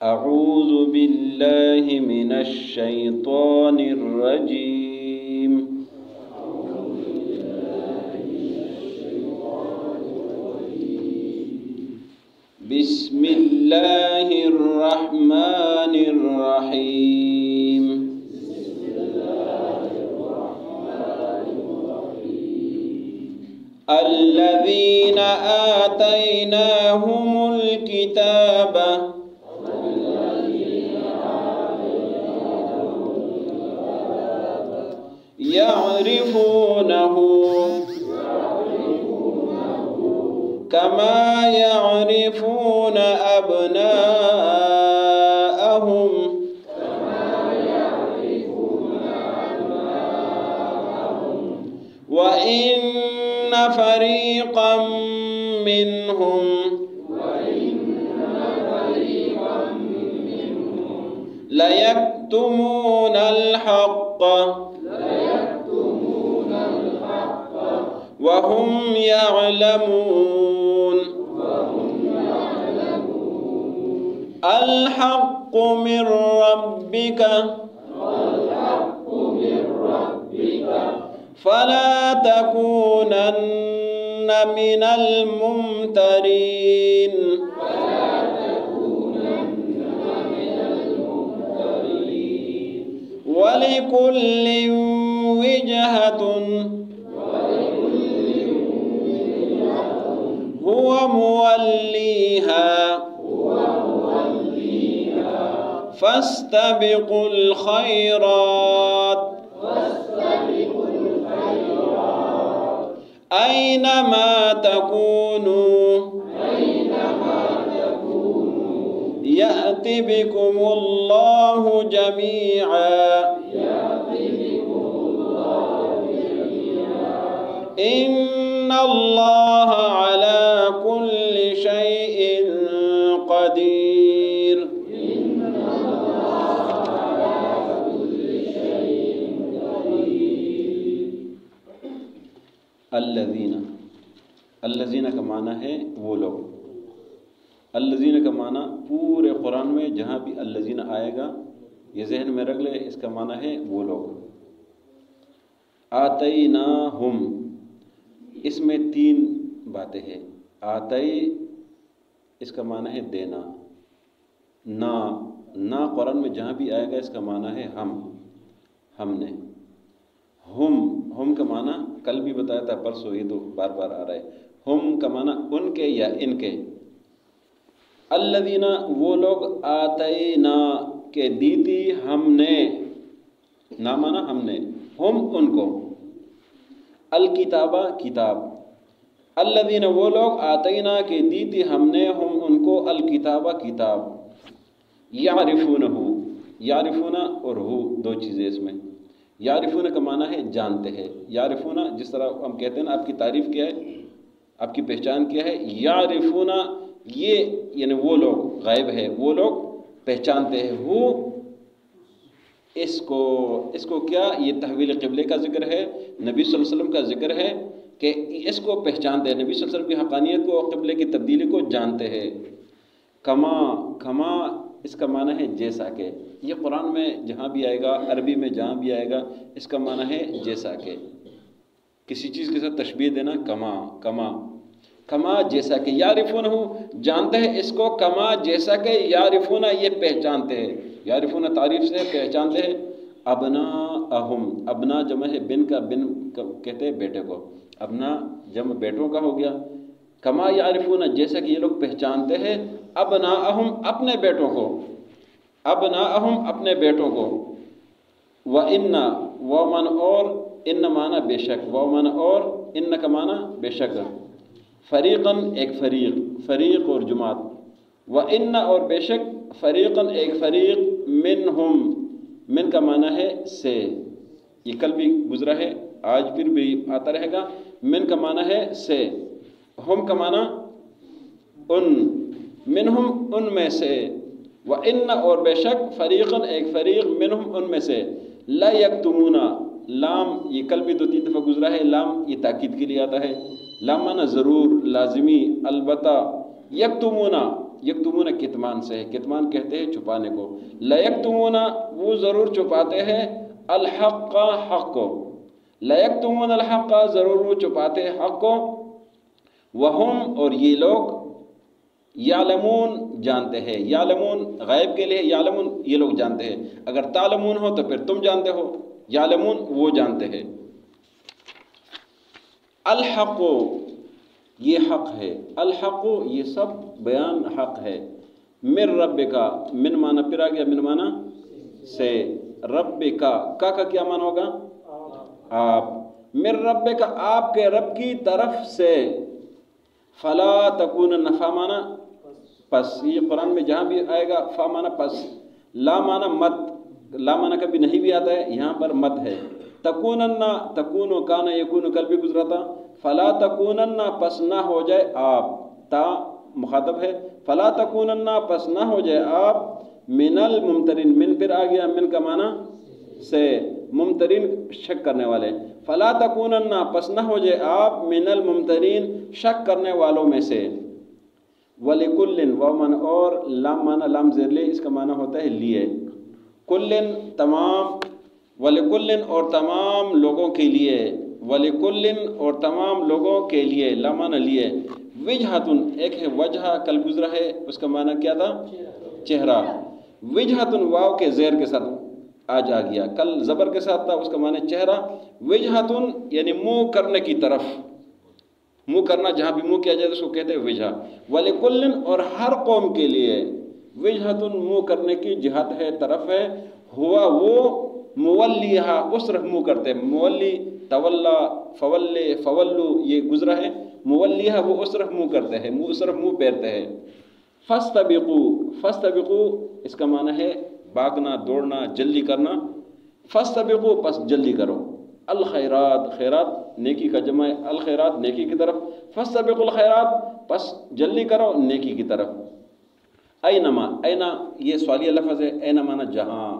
أعوذ بالله من الشيطان الرجيم. بسم الله الرحمن الرحيم. الذين آتيناهم الكتاب يعرفونه كما يعرفون أبناءهم وإن فريقا منهم ليكتمون الحق وهم يعلمون. الحق من ربك فلا تكونن من الممترين. ولكل وجهة هو موليها فاستبقوا الخيرات أينما تكونوا يأت بكم الله جميعا إن الله على كل شيء قدير. الذین کا معنی ہے وہ لوگ. الذین کا معنی پورے قرآن میں جہاں بھی الذین آئے گا یہ ذہن میں رکھ لے، اس کا معنی ہے وہ لوگ. آتیناہم، اس میں تین باتیں ہیں. آتئی اس کا معنی ہے دینا. نا قرآن میں جہاں بھی آئے گا اس کا معنی ہے ہم نے. ہم کا معنی کل بھی بتایا تھا، پرسوں، یہ تو بار بار آ رہا ہے. ہم کا معنی ان کے یا ان کے. الذین وہ لوگ آتینا کے دی تھی ہم نے. نا معنی ہم نے، ہم ان کو. الکتابہ کتاب. الذین وہ لوگ آتینا کے دی تھی ہم نے ہم ان کو الکتابہ کتاب. یعرفون اور ہو دو چیزیں اس میں. یعرفون کا معنی ہے جانتے ہیں. یعرفون جس طرح ہم کہتے ہیں نا آپ کی تعریف کیا ہے، آپ کی پہچان کیا ہے. یعرفون یہ یعنی وہ لوگ غائب ہے، وہ لوگ پہچانتے ہیں. وہ اس کو کیا، یہ تحویل قبلے کا ذکر ہے، نبی صلی اللہ علیہ وسلم کا ذکر ہے کہ اس کو پہچانتے ہیں. نبی صلی اللہ علیہ وسلم کی حقانیت کو، قبلے کی تبدیلی کو جانتے ہیں. کما اس کا معنی ہے جیسا کہ. یہ قرآن میں جہاں بھی آئے گا، عربی میں جہاں بھی آئے گا، اس کا معنی ہے جیسا کہ. کسی چیز کے ساتھ تشبیہ دینا. کما جیسا کہ. یعرفون ہو جانتے ہیں اس کو. کما جیسا کہ. یعرفون یہ پہچانتے ہیں. یعرفون تعریف سے پہچانتے ہیں. ابناءہم، ابنا جمع ہے بن کا. بن کہتے ہیں بیٹے کو. ابنا جمع بیٹوں کا ہو گیا. کما یعرفون جیسا کہ یہ لوگ پہچانتے ہیں. ابناءہم اپنے بیٹوں کو. ابناءہم اپنے بیٹوں کو. وَإِنَّ وَمَنْ اور ان معنی بے شک. وَمَنْ اور ان کا معنی بے شک. فریقاً ایک فریق اور جماعت. وَإِنَّ اور بے شک. فریقاً ایک فریق. منہم من کا معنی ہے سے. یہ کل بھی گزرا ہے، آج پھر بھی آتا رہے گا. من کا معنی ہے سے. ہم کا معنی ان. منہم ان میں سے. وَإِنَّ اور بے شک. فریقاً ایک فریق. منہم ان میں سے. لا یکتمون لام یہ کل بھی 2-3 دفعہ گزرا ہے. لام یہ تاکید کے لیے آتا ہے. لام معنی ضرور، لازمی، البتہ. یکتمون یکتمون کتمان سے ہے، کتمان کہتے ہیں چھپانے کو، لیکتمون وہ ضرور چھپاتے ہیں، الحق حق کو، لیکتمون الحق ضرور وہ چھپاتے ہیں حق کو، وہم اور یہ لوگ، یعلمون جانتے ہیں، یعلمون غیب کے لیے، یعلمون یہ لوگ جانتے ہیں، اگر تعلمون ہو تو پھر تم جانتے ہو، یعلمون وہ جانتے ہیں۔ الحق یہ حق ہے، الحق یہ سب بیان حق ہے، من رب کا، من معنی پھر آ گیا، من معنی سے، رب کا کیا معنی ہوگا؟ آپ، من رب کا آپ کے رب کی طرف سے، فلا تکونن فا معنی پس، یہ قرآن میں جہاں بھی آئے گا فا معنی پس، لا معنی مت، لا معنی کبھی نہیں بھی آتا ہے، یہاں پر مت ہے، تکونن تکون کان یکون کل بھی گزرا تھا، فلا تکونن پس نہ ہو جائے آپ، تا مخاطب ہے، فلا تکونن پس نہ ہو جائے آپ، من الممترین، من پھر آ گیا، من کا معنی سے، ممترین شک کرنے والے، فلا تکونن پس نہ ہو جائے آپ، من الممترین شک کرنے والوں میں سے، وَلِكُلٍ واو معنی اور، لام معنی لام زیر لے، اس کا معنی ہوتا ہے لیے، کلن تمام، وَلِكُلٍ اور تمام لوگوں کے لیے، وَلِكُلٍ اور تمام لوگوں کے لیے، لام معنی لیے، وجہتن ایک ہے وجہ کل گزرا ہے، اس کا معنی کیا تھا؟ چہرہ، وجہتن واو کے زیر کے ساتھ آج آ گیا، کل زبر کے ساتھ تھا، اس کا معنی چہرہ، وجہتن یعنی منہ کرنے کی طرف، منہ کرنا جہاں بھی منہ کیا جائے اس کو کہتے ہیں وجہ، وَلِكُلٍ اور ہر قوم کے لیے، وجہتن منہ کرنے کی جہت ہے، طرف ہے، ہوا وہ مولیہا اس طرف منہ کرتے ہیں، مولی تولا فولے فولو یہ گزرا ہے، مولیہا وہ اس طرف منہ کرتے ہیں، اس طرف منہ پھیرتے ہیں، فاستبقوا، فاستبقوا اس کا معنی ہے بھاگنا، دوڑنا، جلدی کرنا، فاستبقوا پس جلدی کرو، الخیرات خیرات نیکی کا جمع ہے، الخیرات نیکی کی طرف، فاستبقوا الخیرات پس جلدی کرو نیکی کی طرف، اینما، اینا یہ سوالیہ لفظ ہے، اینا معنی جہاں،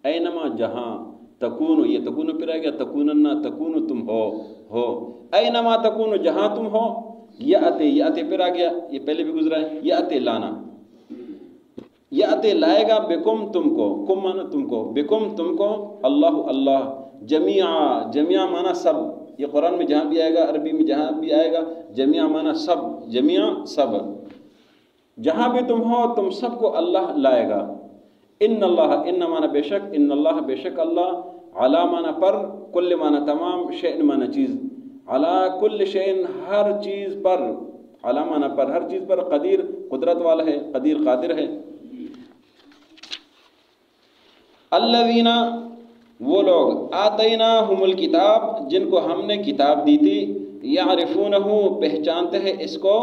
اینما جہاں، تکونو یہ تکونو پھر آئے گا، تکونن تکونو تم ہو، اینما تکونو جہاں تم ہو، یاتے پھر آ گیا، یہ پہلے بھی گزرا ہے، یاتے لانا، یاتے لائے گا، بکم تم کو، کم مانا تم کو، بکم تم کو، اللہ اللہ، جمیعہ مانا سب، یہ قرآن میں جہاں بھی آئے گا، عربی میں جہاں بھی آئے گا، جمیعہ مانا سب، جمیعہ سب، جہاں بھی تم ہو تم سب کو اللہ لائے گا، ان اللہ، ان مانا بے شک، ان اللہ بے شک اللہ، علی مانا پر، کل مانا تمام، شیء مانا چیز، علی کل شیء ہر چیز پر، علی مانا پر ہر چیز پر، قدیر قدرت والا ہے، قدیر قادر ہے، الذین وہ لوگ، آتیناہم الکتاب جن کو ہم نے کتاب دی تھی، یعرفونہ پہچانتے ہیں اس کو،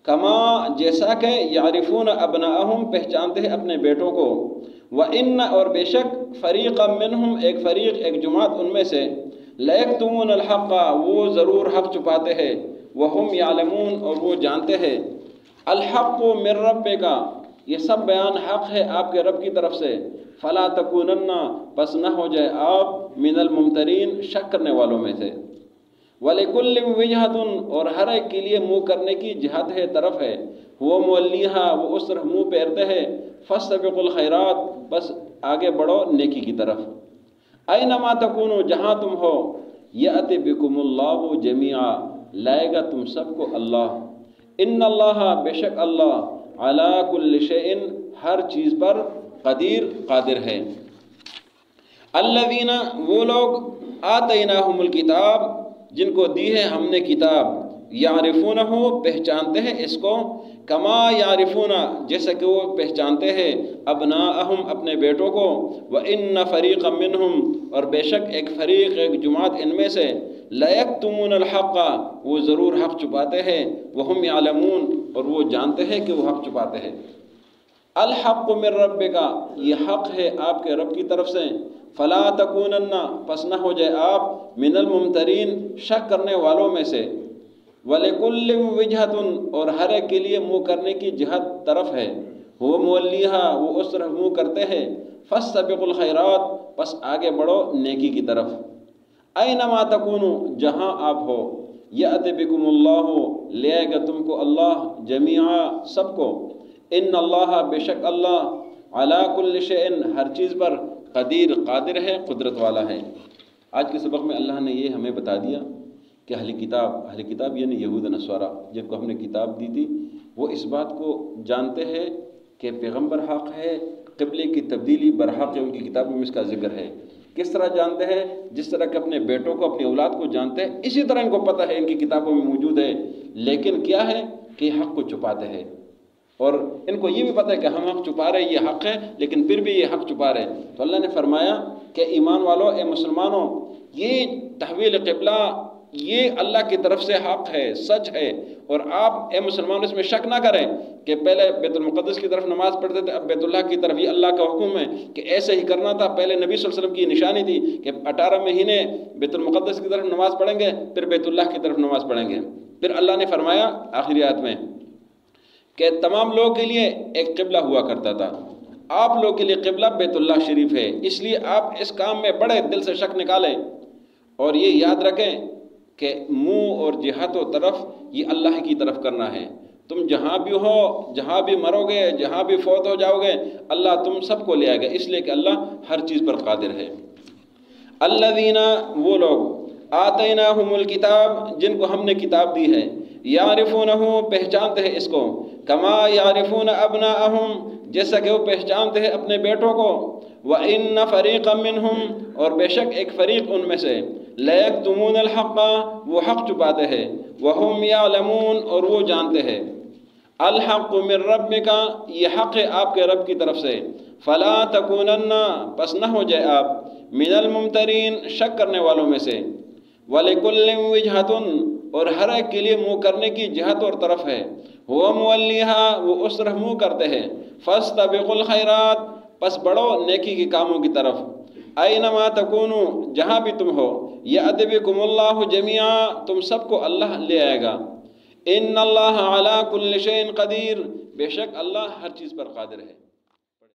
کما جیسا کہ یعرفون ابناءہم پہچانتے ہیں اپنے بیٹوں کو، وَإِنَّ اور بے شک فریقا منہم ایک فریق ایک جماعت ان میں سے، لیکتمون الحق وہ ضرور حق چھپاتے ہیں، وہم یعلمون اور وہ جانتے ہیں، الحق من ربک یہ سب بیان حق ہے آپ کے رب کی طرف سے، فلا تکونن پس نہ ہو جائے آپ، من الممترین شک کرنے والوں میں سے، وَلِكُلٍ وِجْهَةٌ اور ہر ایک کے لیے منہ کرنے کی جہت ہے، طرف ہے، وہ مولیہا وہ اس طرف منہ پھیرتے ہیں، فاستبقوا الخیرات بس آگے بڑھو نیکی کی طرف، اینما تکونوا جہاں تم ہو، یأتی بکم اللہ جمیعا لائے گا تم سب کو اللہ، ان اللہ بے شک اللہ، علی کل شیء ہر چیز پر، قدیر قادر ہے، الذین وہ لوگ، آتیناہم الکتاب جن کو دی ہے ہم نے کتاب، یعرفونہ پہچانتے ہیں اس کو، کما یعرفون جیسا کہ وہ پہچانتے ہیں، ابناءہم اپنے بیٹوں کو، وَإِنَّ فَرِيقًا مِّنْهُمْ اور بے شک ایک فریق ایک جماعت ان میں سے، لَيَكْتُمُونَ الْحَقَّ وہ ضرور حق چھپاتے ہیں، وَهُمْ يَعْلَمُونَ اور وہ جانتے ہیں کہ وہ حق چھپاتے ہیں، الحق من ربک یہ حق ہے آپ کے رب کی طرف سے، فلا تکونن پس نہ ہو جائے آپ، من الممترین شک کرنے والوں میں سے، وَلِكُلٍ وِجْهَةٌ اور ہر ایک کے لیے منہ کرنے کی جہت طرف ہے، وہ مولیہا وہ اس طرف منہ کرتے ہیں، فاستبقوا الخیرات پس آگے بڑھو نیکی کی طرف، اینما تکونوا جہاں آپ ہو، یأتی بکم اللہ لے آئے گا تم کو اللہ جمیعا سب کو، ان اللہ بے شک اللہ علی کل شیء ہر چیز پر قدیر قادر ہے، قدرت والا ہے۔ آج کے سبق میں اللہ نے یہ ہمیں بتا دیا کہ اہل کتاب یعنی یہود نصارہ جن کو ہم نے کتاب دی تھی، وہ اس بات کو جانتے ہیں کہ پیغمبر حق ہے، قبلے کی تبدیلی برحق ہے، ان کی کتابوں میں اس کا ذکر ہے۔ کس طرح جانتے ہیں؟ جس طرح کہ اپنے بیٹوں کو، اپنی اولاد کو جانتے ہیں، اسی طرح ان کو پتہ ہے، ان کی کتابوں میں موجود ہے۔ لیکن کیا ہے کہ حق کو چھپاتے ہیں، اور ان کو یہ بھی پتہ ہے کہ ہم حق چھپا رہے ہیں، یہ حق ہے، لیکن پھر بھی یہ حق چھپا رہے ہیں۔ تو اللہ نے فرمایا کہ ایمان والو، اے مسلمانوں، یہ تحویل قبلہ یہ اللہ کی طرف سے حق ہے، سچ ہے، اور آپ اے مسلمان اس میں شک نہ کریں کہ پہلے بیت المقدس کی طرف نماز پڑھتے تھے، اب بیت اللہ کی طرف، یہ اللہ کا حکم ہے کہ ایسے ہی کرنا تھا۔ پہلے نبی صلی اللہ علیہ وسلم کی نشانی تھی کہ 18 مہینے بیت المقدس کی طرف نماز پڑھیں گے، پھر بیت اللہ کی طرف نماز پڑھیں گے۔ پھر اللہ نے فرمایا آخری آیت میں کہ تمام لوگوں کے لیے ایک قبلہ ہوا کرتا تھا، آپ لوگوں کے لیے قبلہ بیت اللہ شریف ہے، اس لیے آپ اس کام میں بڑے دل سے شک نکالیں، اور یہ یاد رکھیں کہ منہ اور جہت و طرف یہ اللہ کی طرف کرنا ہے۔ تم جہاں بھی ہو، جہاں بھی مرو گے، جہاں بھی فوت ہو جاؤ گے، اللہ تم سب کو لے آئے گا، اس لیے کہ اللہ ہر چیز پر قادر ہے۔ الذین، وہ لوگ، آتیناہم الکتاب، جن کو ہم نے کتاب دی ہے، یعرفونہ، پہچانتے ہیں اس کو، کما یعرفون ابناءہم، جیسا کہ وہ پہچانتے ہیں اپنے بیٹوں کو، وَإِنَّ فَرِيقًا مِّنْهُمْ، اور بے شک ایک فریق ان میں سے، لَيَكْتُمُونَ الْحَقَّ، وہ حق چھپاتے ہیں، وَهُمْ يَعْلَمُونَ، اور وہ جانتے ہیں، الحق من ربک، یہ حق ہے آپ کے رب کی طرف سے، فَلَا تَكُونَنَّ، پس نہ ہو جائے آپ، من الممترین، شک کرنے والوں میں سے، وَلِكُلٍّ وِجْهَةٌ، اور ہر ایک کے لیے منہ کرنے کی جہت اور طرف ہے، هُوَ مُوَلِّيهَا، وہ اس طرف منہ کرتے ہیں، فَاسْتَبِقُوا الْخَيْرَاتِ، پس بڑھو نیکی کے کاموں کی طرف، اینما تکونوا، جہاں بھی تم ہو، یأتی بکم اللہ جمیعا، تم سب کو اللہ لے آئے گا، ان اللہ علی کل شیء قدیر، بے شک اللہ ہر چیز پر قادر ہے۔